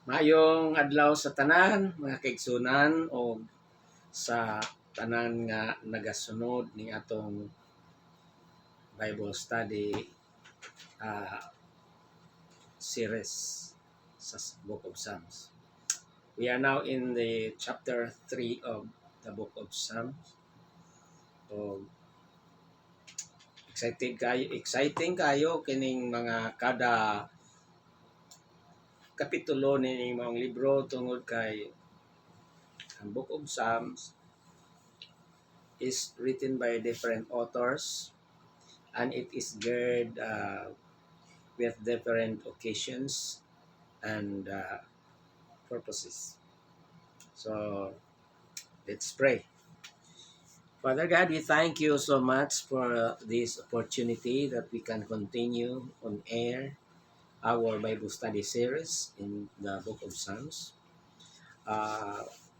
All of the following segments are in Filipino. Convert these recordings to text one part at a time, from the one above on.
Mayong adlaw sa tanan, mga kaigsunan o sa tanan nga nagasunod ni atong Bible study uh, series sa Book of Psalms. We are now in the chapter 3 of the Book of Psalms. So, exciting kayo kining mga kada kapitulo ni mga libro tungod kay ang Book of Psalms is written by different authors and it is geared with different occasions and purposes. So let's pray. Father God, we thank you so much for this opportunity that we can continue on air our Bible study series in the Book of Psalms.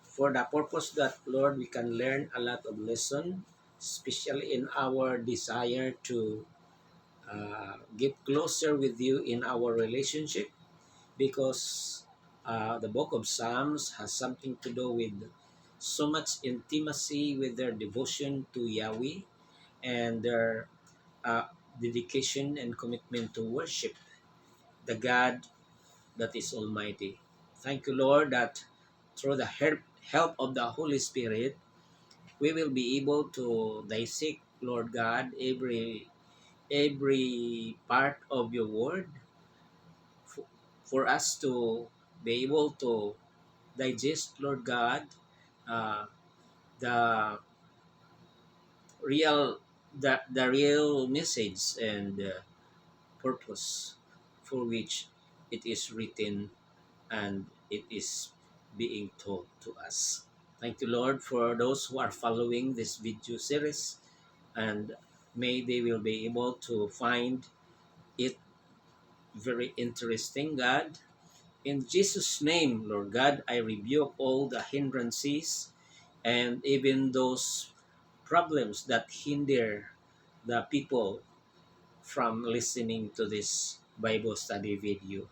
For the purpose that, Lord, we can learn a lot of lesson, especially in our desire to get closer with you in our relationship because the book of Psalms has something to do with so much intimacy with their devotion to Yahweh and their uh, dedication and commitment to worship the God that is Almighty. Thank you, Lord, that through the help of the Holy Spirit, we will be able to dissect, Lord God, every part of your word for, for us to be able to digest, Lord God, uh, the the real message and purpose for which it is written and it is being taught to us. Thank you, Lord, for those who are following this video series, and may they will be able to find it very interesting, God. In Jesus' name, Lord God, I rebuke all the hindrances and even those problems that hinder the people from listening to this Bible study video.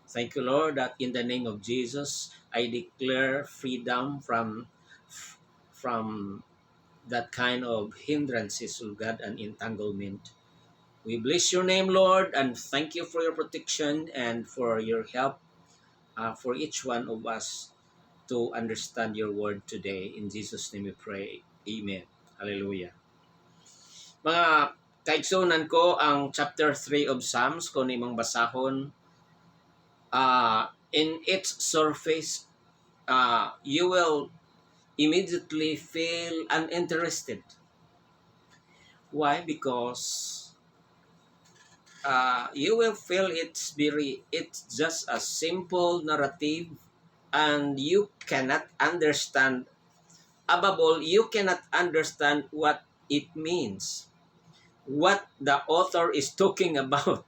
Thank you, Lord, that in the name of Jesus, I declare freedom from that kind of hindrances, Lord God, and entanglement. We bless your name, Lord, and thank you for your protection and for your help for each one of us to understand your word today. In Jesus' name we pray. Amen. Hallelujah. Mga kaigsunan ko, ang chapter 3 of Psalms, kung imong basahon, in its surface, you will immediately feel uninterested. Why? Because you will feel it's just a simple narrative and you cannot understand. Above all, you cannot understand what it means, what the author is talking about.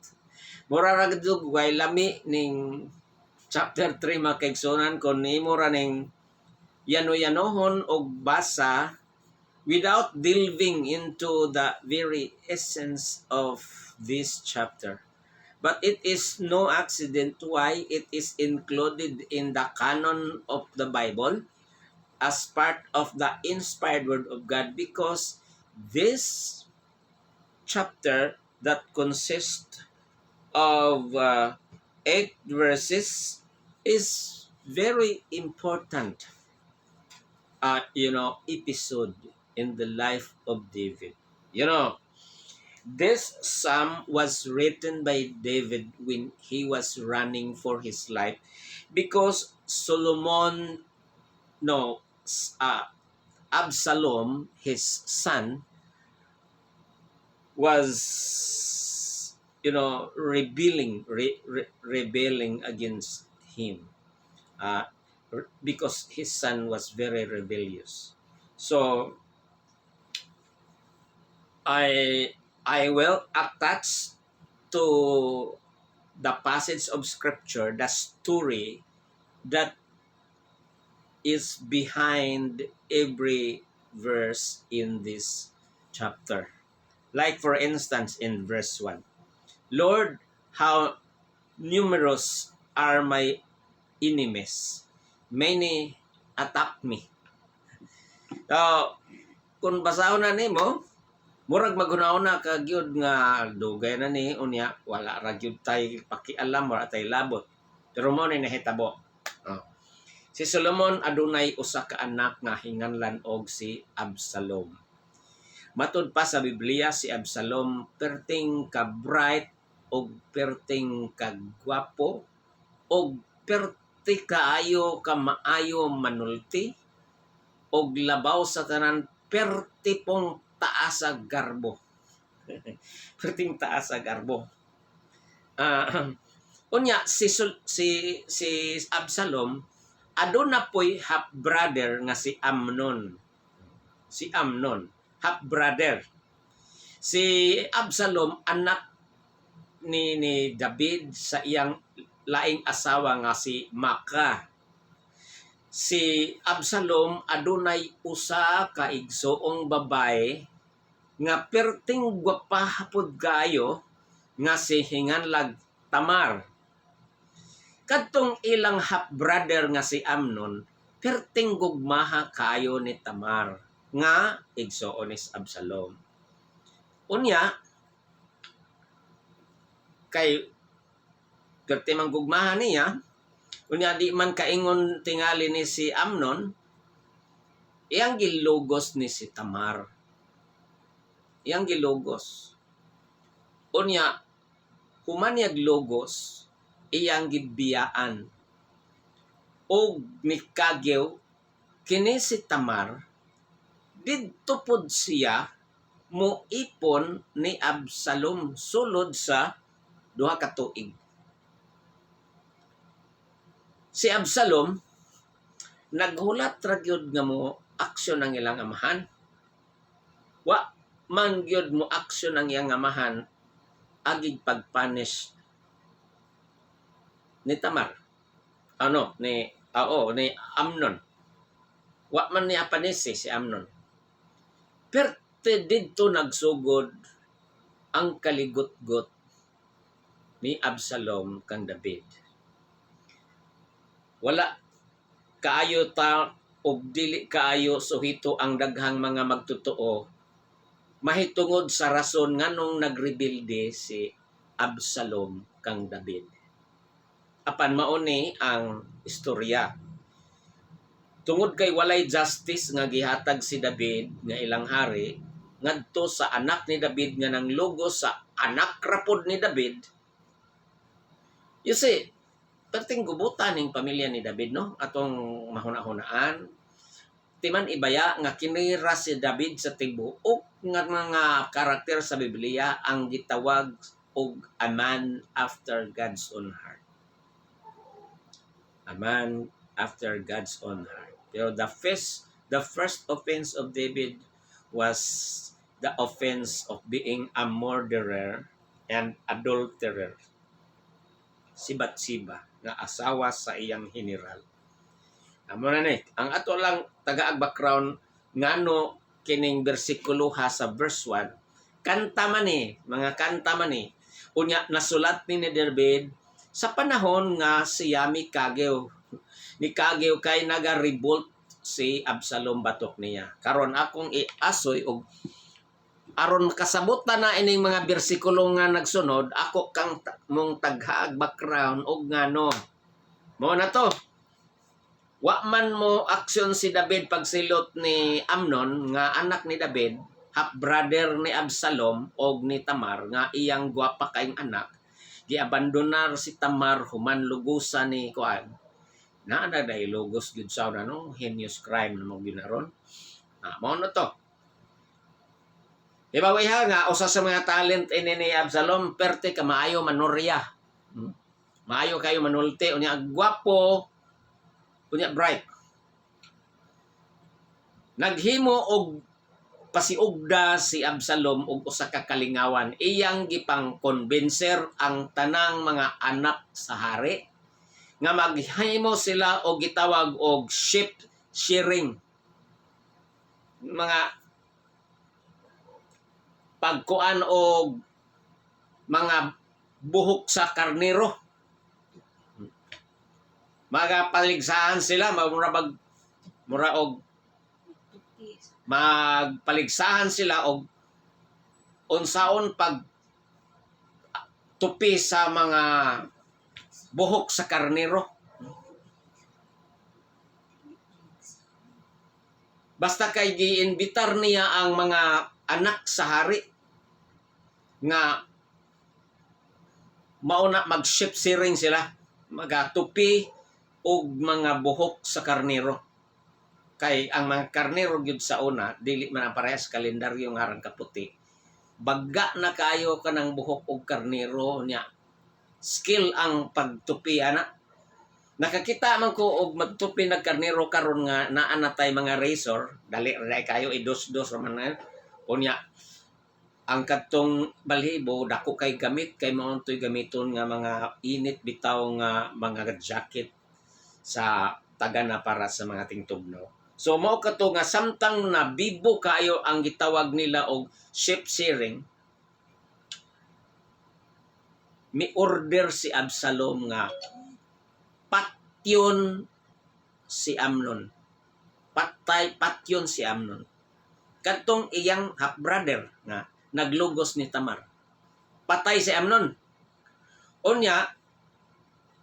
Mura ra gid way lami ning chapter 3 makaigsunan kon nimo ra ning yano-yanohon og basa without delving into the very essence of this chapter. But it is no accident why it is included in the canon of the Bible as part of the inspired word of God, because this chapter that consists of 8 verses is very important episode in the life of David. This psalm was written by David when he was running for his life because Solomon, no, uh, Absalom, his son, was, rebelling against him uh, because his son was very rebellious. So I I will attach to the passage of scripture the story that is behind every verse in this chapter. Like for instance in verse 1, Lord, how numerous are my enemies. Many attack me. So, kung basahon na nimo, murag maghuna-una ka gyud nga dugay na ni unya wala ra gyud tay pakialam wala tay labot. Pero mo ni nahitabo. Oh. Si Solomon adunay usa ka anak nga hinganlan og si Absalom. Matud pa sa Biblia si Absalom perting ka bright og perting ka gwapo og perti kaayo ka maayo manulti og labaw sa tanan perti pong taas sa garbo. Perting taas sa garbo. Unya si Absalom aduna poy half brother nga si Amnon. Si Amnon, half brother. Si Absalom anak ni David sa iyang laing asawa nga si Maaka. Si Absalom adunay usa ka igsoong babae nga perting gwapa hapud kayo nga si hinganlag Tamar. Kadtong ilang half brother nga si Amnon perting gugmaha kayo ni Tamar nga igsoon ni Absalom. Unya kay perti man gugmaha niya, unya di man kaingon tingali ni si Amnon, iyang gilugos ni si Tamar. Iyang gilugos. Unya human niyag logos, iyang gibiyaan. O mikagyaw, kini si Tamar, didto pod siya, muipon ni Absalom sulod sa 2 ka tuig. Si Absalom, naghulat ra gyud nga mo aksyon ang ilang amahan. Wa man gyud mo aksyon ang iyang amahan agig pagpunish ni Tamar. Ni Amnon. Wa man niya panis si Amnon. Perte didto nagsugod ang kaligot-got ni Absalom kang David. Wala kaayo ta og dili kaayo suhito ang daghang mga magtotoo mahitungod sa rason nganong nagrebelde si Absalom kang David. Apan mao ni ang istorya. Tungod kay walay justice nga gihatag si David nga ilang hari ngadto sa anak ni David nga nanglugos sa anak rapod ni David. You see, perting gubutan ning pamilya ni David no atong mahuna-hunaan. Timan ibaya nga kinira si David sa tibuok nga mga karakter sa Biblia ang gitawag og a man after God's own heart. A man after God's own heart. Pero the first offense of David was the offense of being a murderer and adulterer. Si Bathsheba nga asawa sa iyang general. Amo na ni, ang ato lang tagaag background ngano kining bersikulo ha sa verse 1, kanta man ni, mga kanta man ni. Unya nasulat ni David sa panahon nga siya mikagyo. Mikagyo kay naga-revolt si Absalom batok niya. Karon akong iasoy og aron makasabutan na ining mga bersikulo nga nagsunod, ako kang mong taghaag background og ngano. Mo na to. Wa man mo aksyon si David pagsilot ni Amnon nga anak ni David, half brother ni Absalom og ni Tamar nga iyang gwapa kaing anak. Giabandonar si Tamar human lugusan ni kuan. Na day logos gyud sa no, heinous crime na mo ginaron. Mao na to. Diba ha nga usa sa mga talent ini ni Absalom perte ka maayo manorya. Maayo kayo manulti unya gwapo unya bright. Naghimo og pasiugda si Absalom og usa ka kalingawan. Iyang gipang convincer ang tanang mga anak sa hari nga maghimo sila og gitawag og sheep shearing. Mga pagkuan og mga buhok sa karnero. Magapaligsahan sila, mura og magpaligsahan sila og unsaon pag tupi sa mga buhok sa karnero. Basta kay giinbitar niya ang mga anak sa hari nga mauna mag-ship siring sila, magatupi og mga buhok sa karnero. Kay ang mga karnero gyud sa una dili man ang parehas kalendaryo nga arang kaputi. Bagga na kayo kanang buhok og karnero niya. Skill ang pagtupi ana. Nakakita man ko og magtupi ng karnero karon nga naa na tay mga razor, dali ra kayo idos-dos man na. Unya ang katong balhibo dako kay gamit kay mao toy gamiton nga mga init bitaw nga mga jacket sa tagana para sa mga tingtugnaw. So mao kato nga samtang na bibo kayo ang gitawag nila og ship shearing, mi order si Absalom nga patyon si Amnon. Patyon si Amnon. Katong iyang half brother nga naglugos ni Tamar. Patay si Amnon. Unya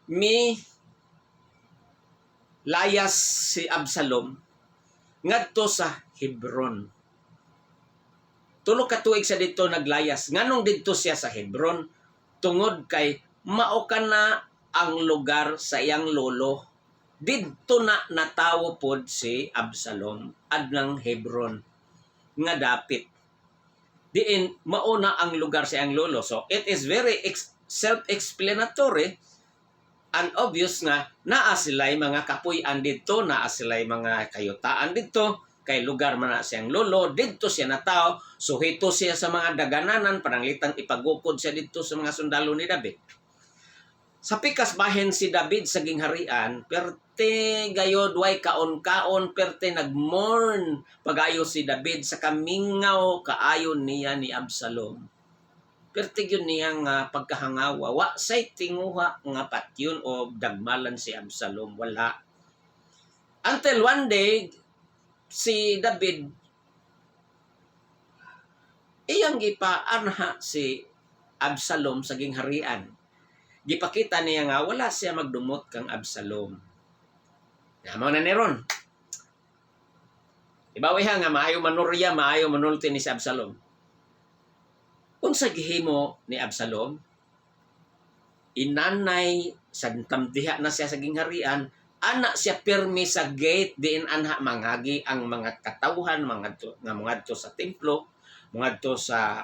mi layas si Absalom ngadto sa Hebron. Tulo ka tuig sa dito naglayas. Nganong dito siya sa Hebron? Tungod kay mao kana ang lugar sa iyang lolo. Didto na natawo pod si Absalom adnang Hebron nga dapit. Diin mauna ang lugar sa iyang lolo. So it is very self-explanatory and obvious nga naa sila'y mga kapuy-an dito, naa sila'y mga kayutaan dito, kay lugar man na siyang lolo, dito siya natawo, suhito siya sa mga dagananan, pananglitang ipagukod siya dito sa mga sundalo ni David. Sa pikas bahin si David sa gingharian, perte gayod way kaon-kaon, perte nagmourn pagayo si David sa kamingaw kaayon niya ni Absalom. Perte yun niya nga pagkahangawa. Wa say tinguha nga patyon o dagmalan si Absalom. Wala. Until one day, si David, iyang gipaanha si Absalom sa gingharian. Gipakita niya nga wala siya magdumot kang Absalom. Namaw na niron. Ibawiha nga maayo manurya, maayo manulti ni si Absalom. Unsa gihimo ni Absalom? Inanay sa tamdiha na siya sa gingharian, ana siya pirmi sa gate diin anha mangagi ang mga katawhan mangadto sa templo, mangadto sa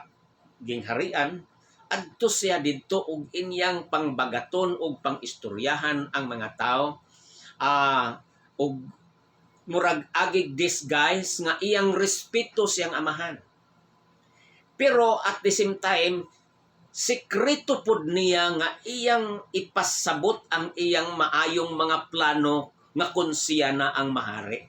gingharian. Adto siya didto og inyang pangbagaton og pangistoryahan ang mga tao og murag agig disguise nga iyang respeto siyang amahan. Pero at the same time sekreto pod niya nga iyang ipasabot ang iyang maayong mga plano nga kun siya na ang mahari.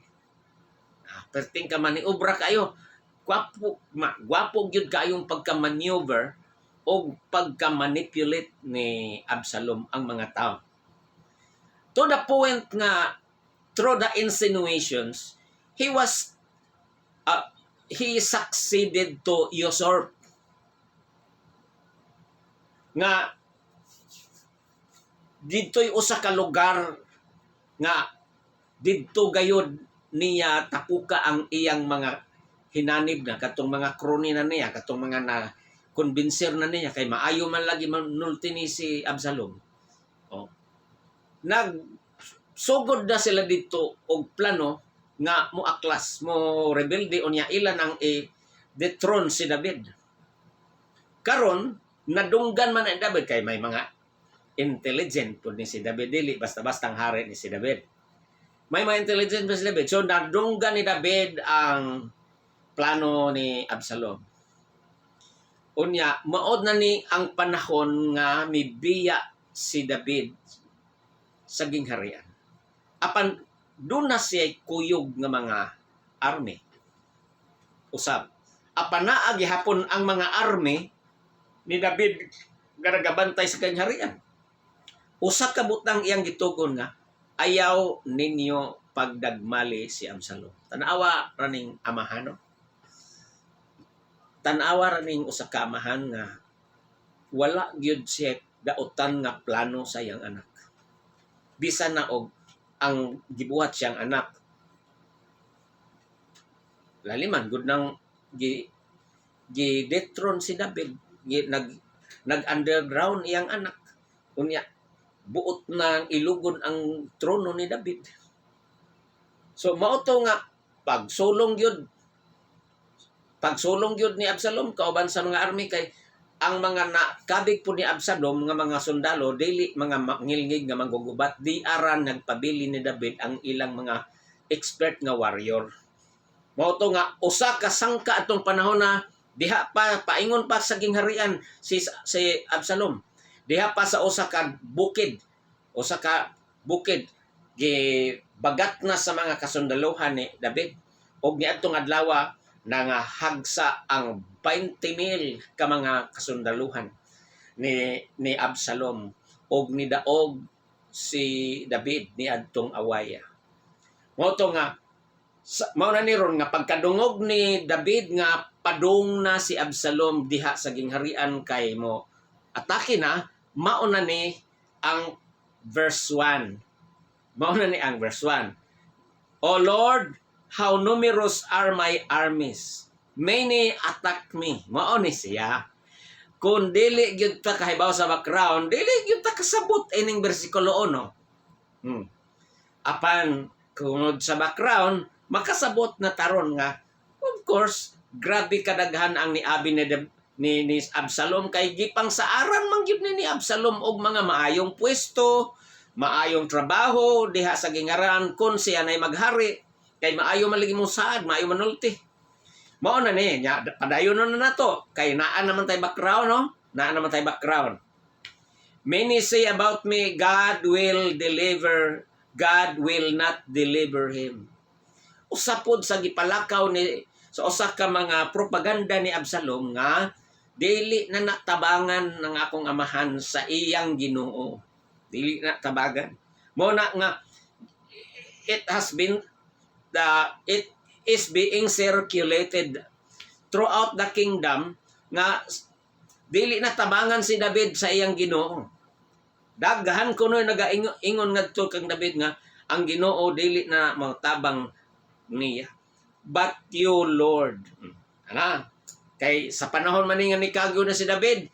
Perting ka maniobra kayo. Gwapo gyud kayong pagka-maneuver o pagka-manipulate ni Absalom ang mga tao. To the point nga, through the insinuations, he succeeded to usurp. Nga, dito'y usa ka lugar nga, dito gayod niya tapuka ang iyang mga hinanib na, katong mga kroni na niya, katong mga na konbinser na niya kay maayo man lagi manulti ni si Absalom. Nagsugod na sila dito og plano nga moaklas, mo rebelde unya ilan ang dethrone si David. Karon nadunggan man ang David kay may mga intelligent pud ni si David, dili basta-bastang hari ni si David. May mga intelligent pa si David. So nadunggan ni David ang plano ni Absalom. Unya, maod na ni ang panahon nga mibiya si David sa gingharian. Apan, doon na siya kuyog nga mga army. Usab. Apan naa gihapon ang mga army ni David garagabantay sa gingharian. Usa ka butang iyang gitugon nga, ayaw ninyo pagdagmali si Absalom. Tanawa raning amahan, no? Tanawa raning usa ka amahan nga wala gyud siya dautan nga plano sa iyang anak. Bisan na og ang gibuhat siyang anak. Laliman gud nang gi-dethrone si David, nag-underground iyang anak. Unya buot nang ilugon ang trono ni David. So mao to nga pagsulong gyud ni Absalom kauban sa mga army kay ang mga nakabig po ni Absalom nga mga sundalo dili mga ngilngig nga manggugubat, di aran nagpabili ni David ang ilang mga expert nga warrior. Mao to nga usa ka sangka atong panahon na diha pa paingon pa sa gingharian si Absalom. Diha pa sa usa ka bukid gibagat na sa mga kasundaluhan ni David og niadtong adlaw nangahagsa ang 20,000 ka mga kasundaluhan ni Absalom og nidaog si David niadtong awaya. Mao to nga mao na ni ron nga pagkadungog ni David nga padung na si Absalom diha sa gingharian kay mo atake na, mao na ni ang verse 1. Mao na ni ang verse 1. O Lord, how numerous are my armies. Many attack me. Mao ni siya. Kung dili gyud ta kahibaw sa background, dili gyud ta kasabot ining bersikulo 1. Apan kunod sa background, makasabot na taron nga of course grabe kadaghan ang niabi ni Absalom kay gipang saaran man gyud ni Absalom og mga maayong pwesto, maayong trabaho diha sa gingaran kun siya nay maghari kay maayo man lagi mo saad, maayo manulti. Mao na ni nya padayon na nato kay naa naman tay background, no? Naa naman tay background. Many say about me, God will not deliver him. Usapod sa gipalakaw ni sa usa ka mga propaganda ni Absalom nga dili na natabangan ng akong amahan sa iyang Ginoo. Dili na tabagan. Mo na nga it is being circulated throughout the kingdom nga dili na tabangan si David sa iyang Ginoo. Daghan kuno nagaingon ngadto kang David nga ang Ginoo dili na matabang niya. But you, Lord. Ana, kay sa panahon man nga ni kagyo na si David,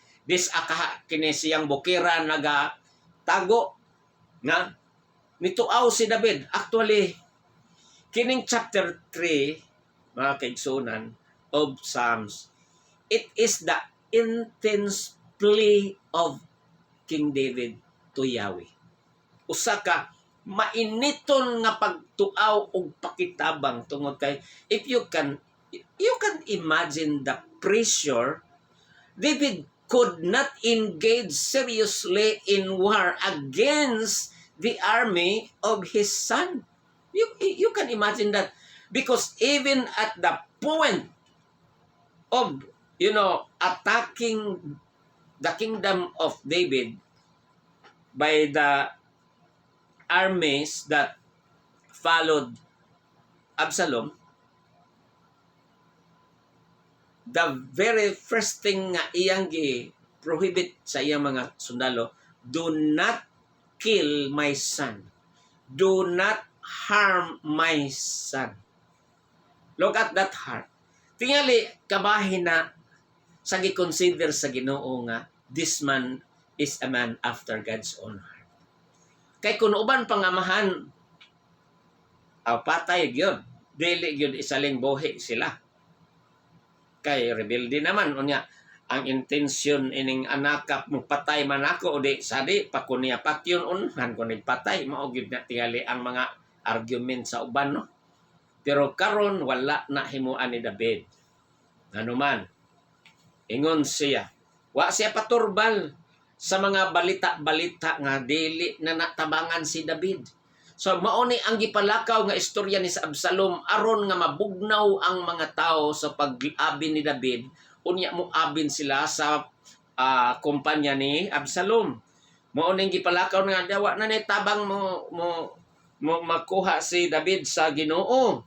kini siyang bukiran tago nga nituaw si David. Actually, kining chapter 3, mga kaigsunan, of Psalms, it is the intense plea of King David to Yahweh. Usa ka mainiton nga pagtuaw og pakitabang tungod kay you can imagine the pressure. David could not engage seriously in war against the army of his son. You can imagine that, because even at the point of attacking the kingdom of David by the armies that followed Absalom, the very first thing nga iyang prohibit sa iyang mga sundalo, do not kill my son. Do not harm my son. Look at that heart. Tingali kabahin na sa gi-consider sa Ginoo nga this man is a man after God's own heart. Kay kung uban pangamahan patay gyud, dili gyud isaling buhi sila. Kay rebelde naman unya ang intensyon ining anakap mo patay man ako o di sadi pa kunya patyon unhan kun patay mao gyud na tingali ang mga argument sa uban, no? Pero karon wala na himuan ni David. Anuman ingon siya, wa siya paturbal sa mga balita-balita nga dili na natabangan si David. So mao ni ang gipalakaw nga istorya ni sa Absalom aron nga mabugnaw ang mga tao sa pag-abin ni David, unya mo abin sila sa kumpanya ni Absalom. Mao ning gipalakaw nga dawa na ni tabang mo makuha si David sa Ginoo.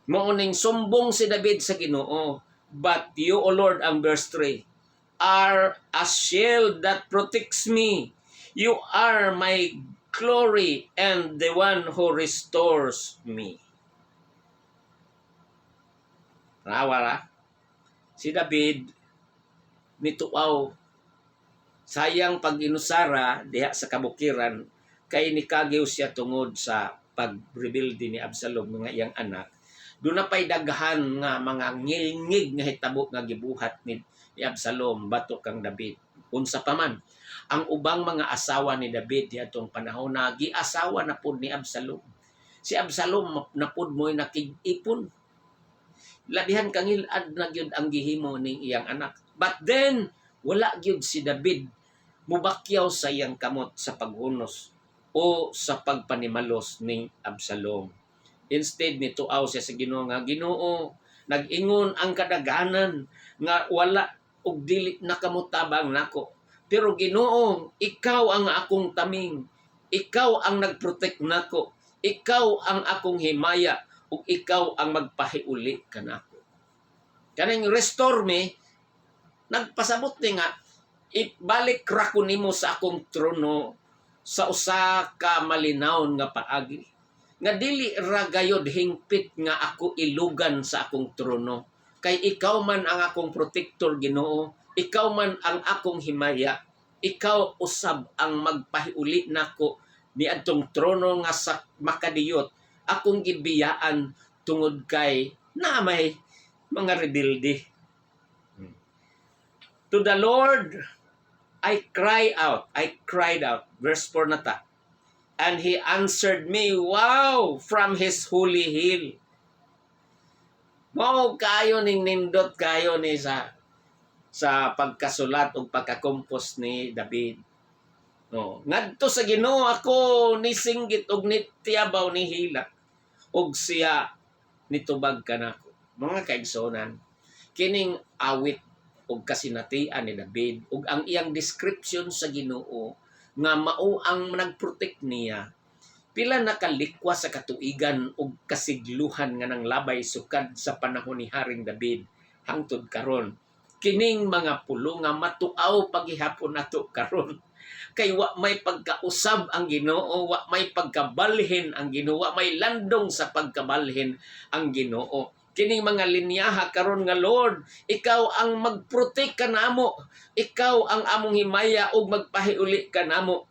Mauning sumbong si David sa Ginoo. But you, O Lord, ang verse 3, are a shield that protects me. You are my glory and the one who restores me. Nawala. Si David, nituaw, sayang pag inusara diha sa kabukiran, kay nikagaw siya tungod sa pag-rebuild ni Absalom nga iyang anak. Doon na pa'y daghan nga mga ngilngig nga hitabo nga gibuhat ni Absalom batok kang David. Unsa pa man, ang ubang mga asawa ni David diatong panahon na giasawa na pud ni Absalom. Si Absalom na pud mo'y nakig-ipon. Labihan kangilad na gyud ang gihimo ning iyang anak. But then, wala gyud si David mubakyaw sa iyang kamot sa paghunos o sa pagpanimalos ni Absalom. Instead nituaw siya sa Ginoo nga, Ginoo, nag-ingon ang kadaganan nga wala og dili nakamutabang nako. Pero Ginoo, ikaw ang akong taming. Ikaw ang nagprotect nako. Ikaw ang akong himaya ug ikaw ang magpahiuli kanako. Kaning restore me, nagpasabot ni nga, ibalik ra ko nimo sa akong trono sa usa ka malinaw nga paagi. Nga dili ra gayod hingpit nga ako ilugan sa akong trono. Kay ikaw man ang akong protector, Ginoo. Ikaw man ang akong himaya. Ikaw usab ang magpahiuli nako ni adtong trono nga sa makadiyot. Akong gibiyaan tungod kay na may mga rebelde. To the Lord, I cried out. Verse 4 na ta. And He answered me, wow, from His holy hill. Mao kayo ning nindot kayo ni sa pagkasulat o pagkakompos ni David. No, ngadto sa Ginoo ako nisinggit og nitiyabaw ni hilak og siya nitubag kanako. Mga kaigsonan, kining awit og kasinatian ni David ug ang iyang description sa Ginoo nga mao ang nagprotect niya, pila nakalikwa sa katuigan ug kasigluhan nga nang labay sukad sa panahon ni Haring David hangtod karon. Kining mga pulo nga matuaw paghihapon nato karon. Kay wa may pagkausab ang Ginoo, wa may pagkabalhin ang Ginoo, wa may landong sa pagkabalhin ang Ginoo. Kining mga linyaha karon nga, Lord, ikaw ang magprotect kanamo, ikaw ang among himaya ug magpahiuli kanamo.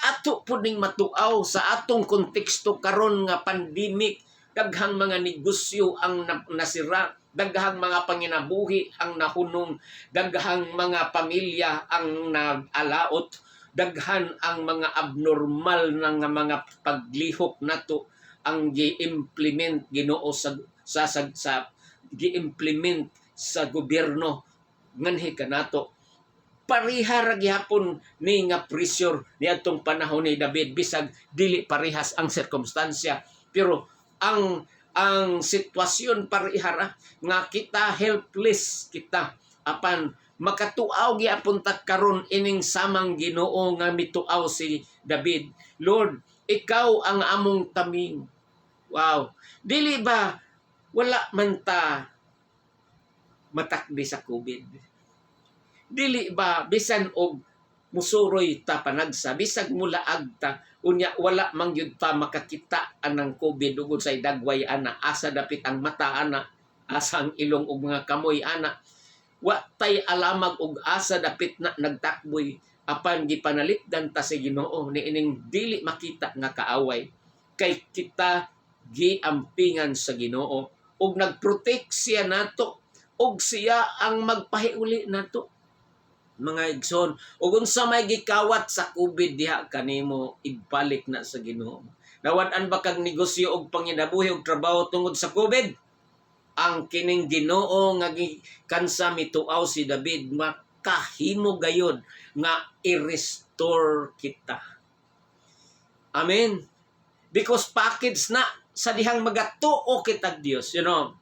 Ato pud ning matuaw sa atong konteksto karon nga pandemic, daghang mga negosyo ang nasira, daghang mga panginabuhi ang nahunong, daghang mga pamilya ang nag-alaot, daghan ang mga abnormal na nga mga paglihok nato ang gi-implement Ginoo sa gi-implement sa gobyerno nganhi kanato. Pariha ra gyapon ni nga pressure niadtong panahon ni David, bisag dili parihas ang sirkumstansya, pero ang sitwasyon pariha ra nga kita helpless kita apan makatuaw gyapon ta karon ining samang Ginoo nga mituaw si David. Lord, ikaw ang among taming. Wow, dili ba wala man ta matakdi sa COVID? Dili ba bisan og musuroy ta panagsa, bisag mulaag ta, unya wala man gyud ta makakita anang COVID ug say dagway ana, asa dapit ang mata ana, asa ang ilong ug mga kamoy ana. Wa tay alamag og asa dapit na nagtakboy apan gipanalitdan ta sa Ginoo niining dili makita nga kaaway. Kay kita giampingan sa Ginoo ug nagprotect siya nato ug siya ang magpahiuli nato. Mga igsoon, ug unsa may gikawat sa COVID diha kanimo, ibalik na sa Ginoo. Nawad-an ba kag negosyo og panginabuhi og trabaho tungod sa COVID? Ang kining Ginoo nga kansa mituaw si David, makahimo gayud nga i-restore kita. Amen. Because package na sa dihang magatuo kita Dios, you know.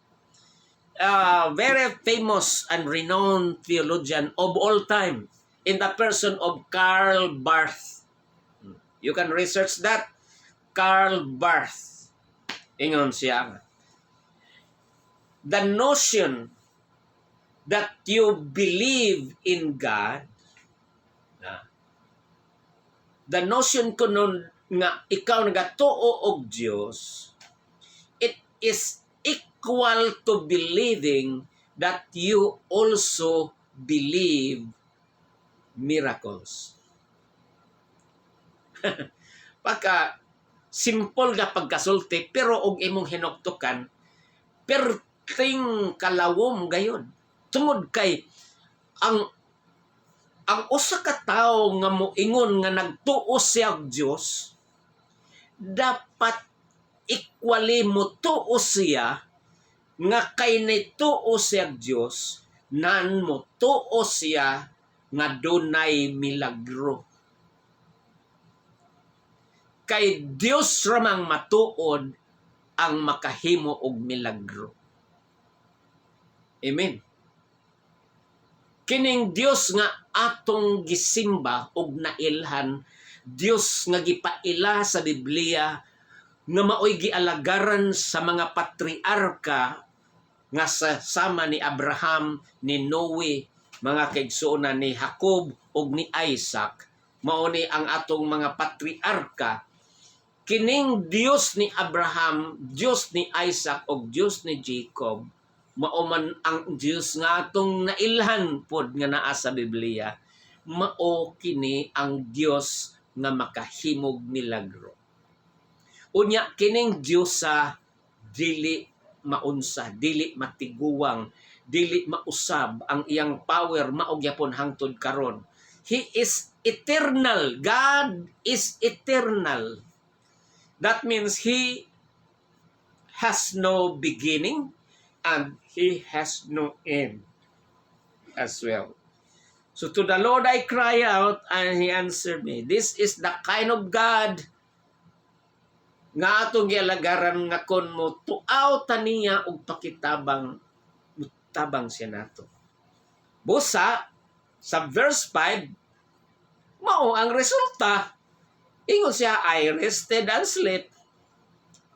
Very famous and renowned theologian of all time in the person of Karl Barth. You can research that. Karl Barth. Ingon siya, the notion that you believe in God, the notion ko nun nga ikaw nagatuo og Dios, it is equal to believing that you also believe miracles. Pagka simple nga pagkasulti pero og imong hinuktukan perting kalawom gayon. Tungod kay ang usa ka tawo nga moingon nga nagtuo siya og Dios, dapat equally mo tuo siya nga kay nituo siya og Dios, nan mo tuo siya nga dunay milagro. Kay Dios ramang matuod ang makahimo og milagro. Amen. Kining Dios nga atong gisimba og nailhan, Dios nga gipaila sa Biblia nga maoy gialagaran sa mga patriarka nga sama ni Abraham, ni Noe, mga kaigsuonan ni Jacob ug ni Isaac, mao ni ang atong mga patriarka. Kining Dios ni Abraham, Dios ni Isaac ug Dios ni Jacob, mao man ang Dios nga atong nailhan pod nga naa sa Biblia, mao kini ang Dios nga makahimog milagro. Unya kining Dios sa dili maunsa, dili matiguwang, dili mausab, ang iyang power mao gyapon hangtod karon. He is eternal. God is eternal. That means He has no beginning and He has no end as well. So to the Lord I cry out and He answered me. This is the kind of God nga atong gialagaran nga kon mo tuaw taniya og pakitabang mutabang siya nato. Busa sa verse 5 mao ang resulta. Ingon siya, I rested and slept.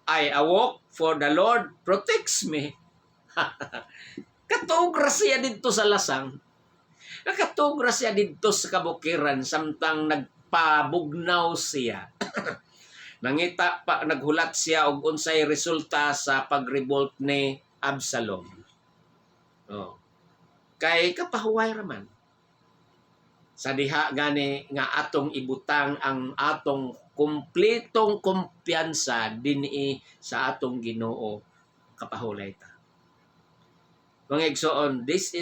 I awoke, for the Lord protects me. Katuog siya dito sa lasang. Nakatuog siya dito sa kabukiran samtang nagpabugnaw siya. Nangita pa, naghulat siya og unsay resulta sa pagrevolt ni Absalom. Oh. Kay kapahuway raman. Sa diha gani nga atong ibutang ang atong kumpletong kumpiyansa dinhi sa atong Ginoo kapahulay ta. Mga igsoon, this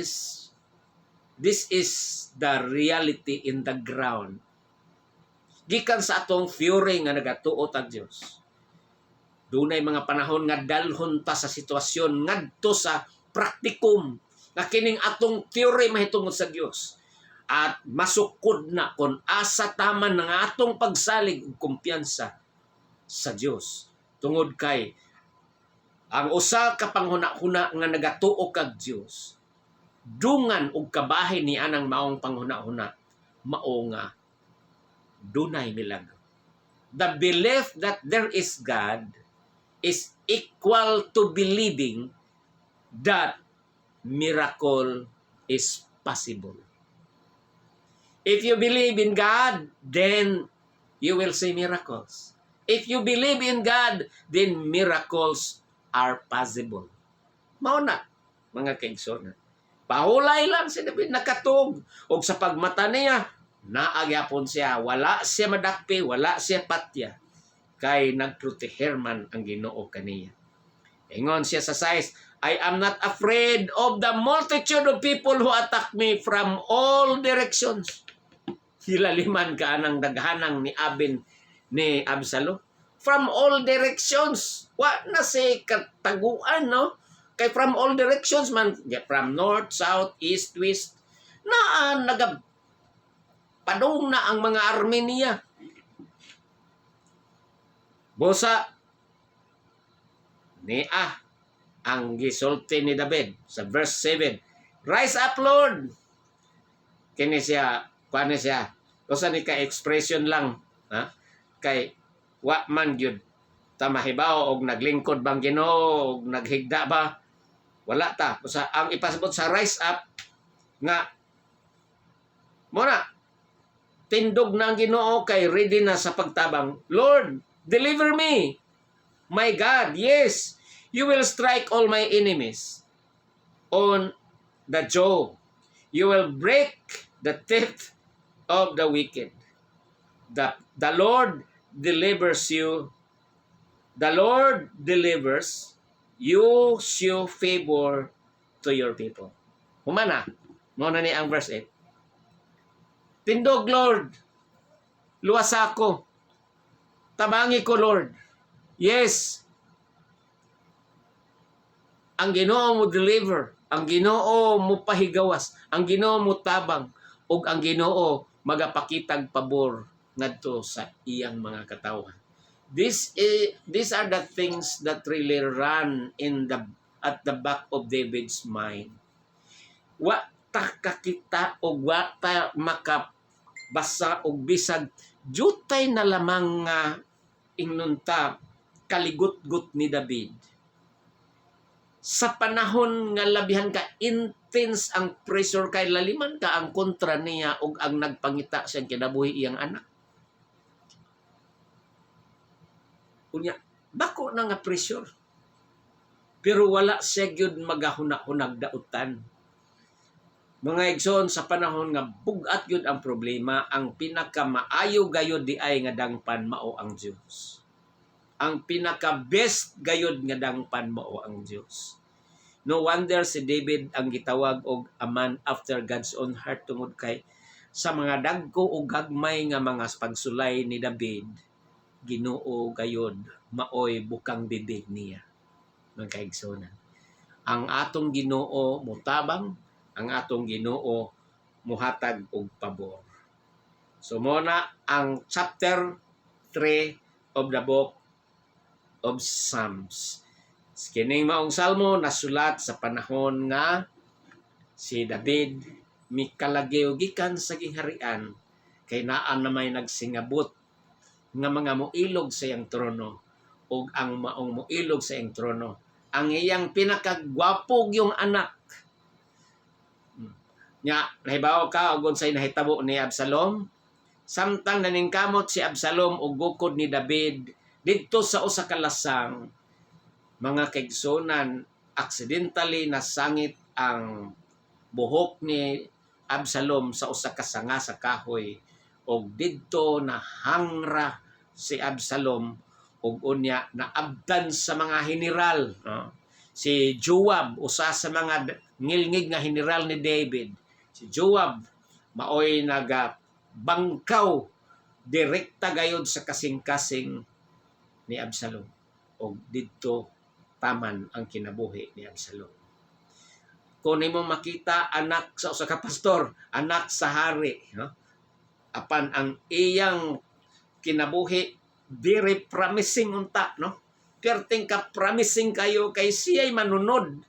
is the reality in the ground. Gikan sa atong theory nga nagatuo ta Dios. Dunay mga panahon nga dalhon ta sa sitwasyon ngadto sa praktikum nga kining atong theory mahitungod sa Dios. At masukod na kung asa taman ng atong pagsalig ug kumpiyansa sa Dios. Tungod kay ang usa ka panghuna-huna nga nagatuo kag Dios, dungan og kabahin ni anang maong panghuna-huna, mao nga dunay milagro. The belief that there is God is equal to believing that miracle is possible. If you believe in God, then you will see miracles. If you believe in God, then miracles are possible. Mao na, mga kaigsoon. Pahulay lang si David nakatug. O sa pagmata niya, naagyapon siya. Wala siya madakpi, wala siya patya. Kay nagproteher man ang Ginoo kaniya. Ingon siya sa 6, I am not afraid of the multitude of people who attack me from all directions. Hilaliman ka anang daghanang ni Abin ni Absalom. From all directions. Wa na si kataguan, no? Kay from all directions man. From north, south, east, west. Padung na ang mga army niya. Busa ni ang gisulti ni David sa verse 7. Rise up, Lord. Kini siya, paano siya? Kasi ni ka-expression lang. Ha? Kay wa man gyud ta mahibaw og naglingkod bang Ginoo og naghigda ba, wala ta. Sa ang ipasabot sa rise up nga muna tindog na ang Ginoo kay ready na sa pagtabang. Lord, deliver me. My God, yes, you will strike all my enemies on the jaw. You will break the teeth of the wicked. The Lord delivers you. The Lord delivers. You show favor to your people. Humana, muna ni ang verse 8. Tindog, Lord. Luwas ako. Tabangi ko, Lord. Yes. Ang Ginoo mo deliver. Ang Ginoo mo pahigawas. Ang Ginoo mo tabang. Ug ang Ginoo magapakitag pabor ngadto sa iyang mga katawan. These are the things that really run at the back of David's mind. Wa ta kakita o wa ta makabasa o bisag jutay na lamang nga inunta kaligut-gut ni David. Sa panahon nga labihan ka intense ang pressure kay laliman ka ang kontra niya og ang nagpangita siyang kinabuhi iyang anak. Unya, bako na nga pressure. Pero wala siya gyud magahuna-hunag dautan. Mga igsoon, sa panahon nga bugat yun ang problema, ang pinakamaayo gayod di ay nga dangpan mao ang Dios. Ang pinaka-best gayod nga dangpan mao ang Dios. No wonder si David ang gitawag og a man after God's own heart tungod kay sa mga dagko o gagmay nga mga pagsulay ni David, Ginoo gayod maoy bukang bibig niya. Mga kaigsoon. Ang atong Ginoo mutabang, ang atong Ginoo muhatag og pabor. So muna ang chapter 3 of the book of Psalms. Kining maong salmo nasulat sa panahon nga si David mikalagyo gikan sa gingharian kay naa na may nagsingabot nga mga moilog sa iyang trono ug ang maong moilog sa iyang trono ang iyang pinakagwapog yung anak. Nya nahibaw ka og unsay nahitabo ni Absalom? Samtang naningkamot si Absalom og gukod ni David didto sa usa ka lasang, mga kaigsonan, accidentally nasangit ang buhok ni Absalom sa usa ka sanga sa kahoy og didto nahangra si Absalom ug unya naabdan sa mga general. Si Joab, usa sa mga ngilngig nga general ni David, si Joab maoy nagabangkaw direkta gayud sa kasing-kasing ni Absalom og didto taman ang kinabuhi ni Absalom. Kung nimo makita anak sa usa ka pastor, anak sa hari, no? Apan ang iyang kinabuhi very promising unta, no? Perting ka promising kayo kay siya'y manunod.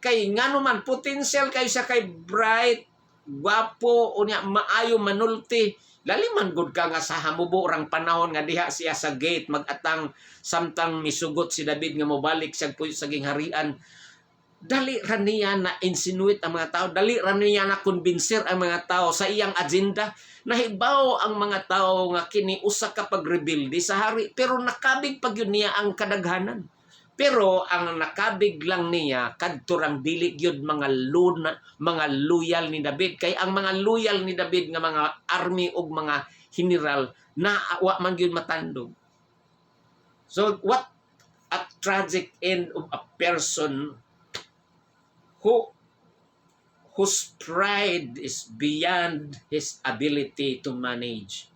Kay ngano man potential kayo siya kay bright, gwapo, unya maayo manulti. Laliman gud ka nga sa hamubo rang panahon nga diha siya sa gate magatang samtang misugot si David nga mobalik siya puyo sa gingharian. Dali ra niya na insinuate ang mga tao, dali ra niya na konbinser ang mga tao sa iyang agenda. Nahibaw ang mga tao nga kini usa ka pagrebelde sa hari, pero nakabig pag yun niya ang kadaghanan. Pero ang nakabig lang niya kadturang dili gyud mga loyal ni David, kay ang mga loyal ni David nga mga army ug mga general na wa man gyud matandog. So what a tragic end of a person whose pride is beyond his ability to manage.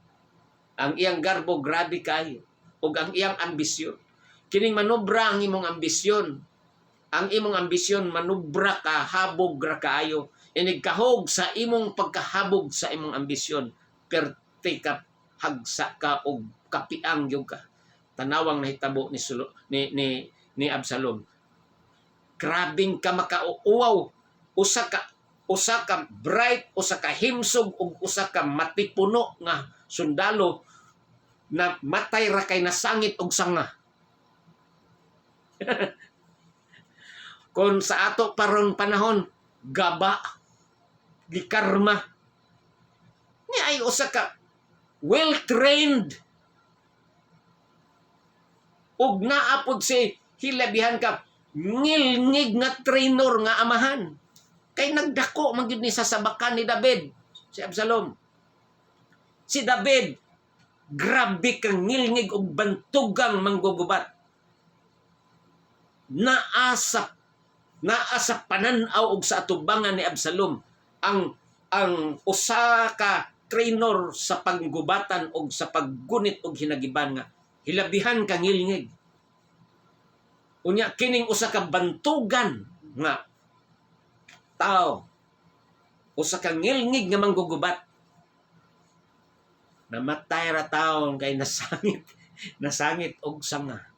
Ang iyang garbo grabe kayo ug ang iyang ambisyon. Kining manubra ang imong ambisyon. Ang imong ambisyon manubra ka, habog ra kaayo. Inig kahog sa imong pagkahabog sa imong ambisyon. Perte ka, hagsa ka og kapiang gyud ka. Tanawang nahitabo ni Absalom. Grabing ka makauuaw. Usa ka bright, usa ka himsog ug usa ka matipuno nga sundalo. na matay ra kay nasangit og sanga. Kung sa ato parang panahon, gaba, gikarma, ni ay usa ka well-trained ug naapod si hilabihan ka ngilngig nga trainer nga amahan. Kay nagdako man gyud ni sa sabakan ni David, si Absalom. Si David, grabe kang ngilngig ug bantugang manggugubat. Naa sa pananaw og sa atubangan ni Absalom ang usa ka trainer sa panggubatan og sa paggunit og hinagiban nga hilabihan ka ngilngig. Unya kining usa ka bantugan nga tao, usa ka ngilngig nga manggugubat, namatay ra taon kay nasangit og sanga.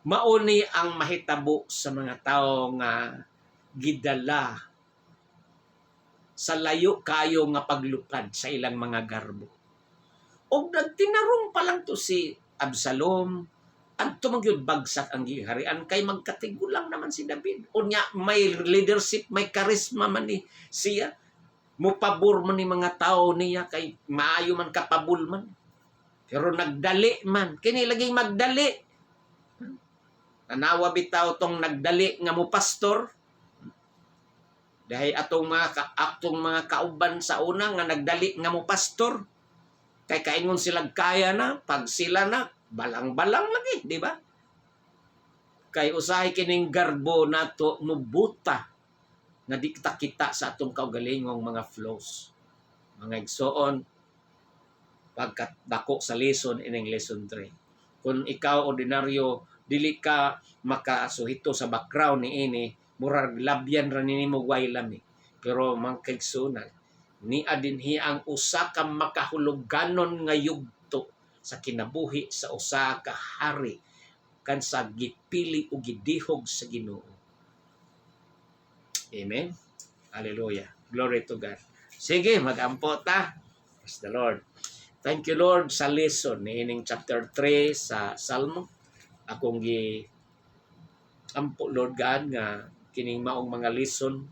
Mauni ang mahitabo sa mga tao nga gidala sa layo kayo nga paglupad sa ilang mga garbo. Og nagtinarong pa lang to si Absalom, adto man gyud bagsak ang giharian kay magkatigulang naman si David. Unya may leadership, may charisma man ni siya. Mupabor man ni mga tao niya kay maayo man kapabul man. Pero nagdali man. Kini laging magdali. Nanawa bitaw tong nagdali nga mo pastor. Dahil atong mga kauban sa una nga nagdali nga mo pastor. Kay kaingon sila kaya na, pag sila na, balang-balang lagi, di ba? Kay usahay kining garbo nato mubuta na di kita sa atong kaugalingong mga flows. Mga igsoon, pagkat dako sa lesson ining lesson 3. Kung ikaw ordinaryo, dili ka makasuhito sa background ni ini, murag labyan ra nimo way lami. Pero mangkaigsunan, ni adinhi ang usa ka makahuluganon nga yugto sa kinabuhi sa usa ka hari kan sa gipili o gidihog sa Ginoo. Amen. Hallelujah. Glory to God. Sige, mag-ampo ta. Praise the Lord. Thank you, Lord, sa lesson ni ining chapter 3 sa Salmo. Akong ampo, Lord God, nga kining maong mga lesson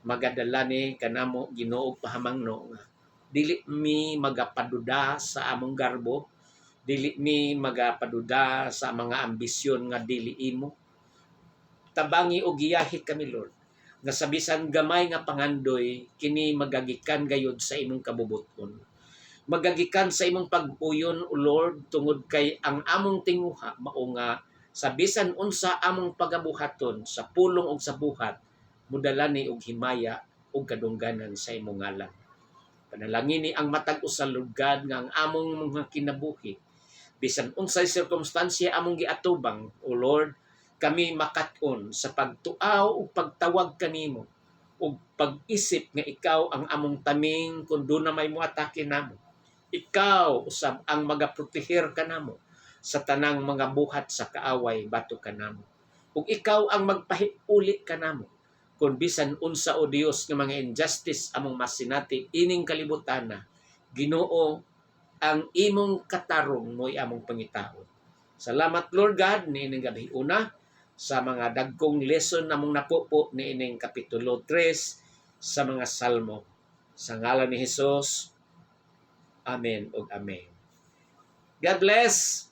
magadala ni kanamo Ginoo pahamangno nga dili mi magapaduda sa among garbo, dili mi magapaduda sa mga ambisyon nga dili imo. Tabangi og giyahi kami, Lord, nga sa bisan gamay nga pangandoy kini magagikan gayud sa imong kabubuton, magagikan sa imong pagpuyon, O Lord, tungod kay ang among tinguha mao nga sa bisan unsa among pagabuhaton sa pulong ug sa buhat, mudala ni og himaya ug kadungganan sa imong ngalan. Panalangin ni ang matag usa, Lord God, nga ang among mga kinabuhi bisan unsay sirkumstansya among giatubang, O Lord, kami makat-on sa pagtuaw ug pagtawag kanimo ug pag-isip nga ikaw ang among taming kun do na may moatake namo. Ikaw usab ang magaprotehir kanamo sa tanang mga buhat sa kaaway bato kanamo. Ug ikaw ang magpahiuli kanamo kung bisan unsa, o Dios, nga mga injustice among masinati ining kalibutan na. Ginoo, ang imong katarong mo'y among pangitaon. Salamat, Lord God, ni ining gabi una sa mga dagkong lesson namong napupo ni ining kapitulo 3 sa mga Salmo. Sa ngalan ni Jesus, Amen ug Amen. God bless!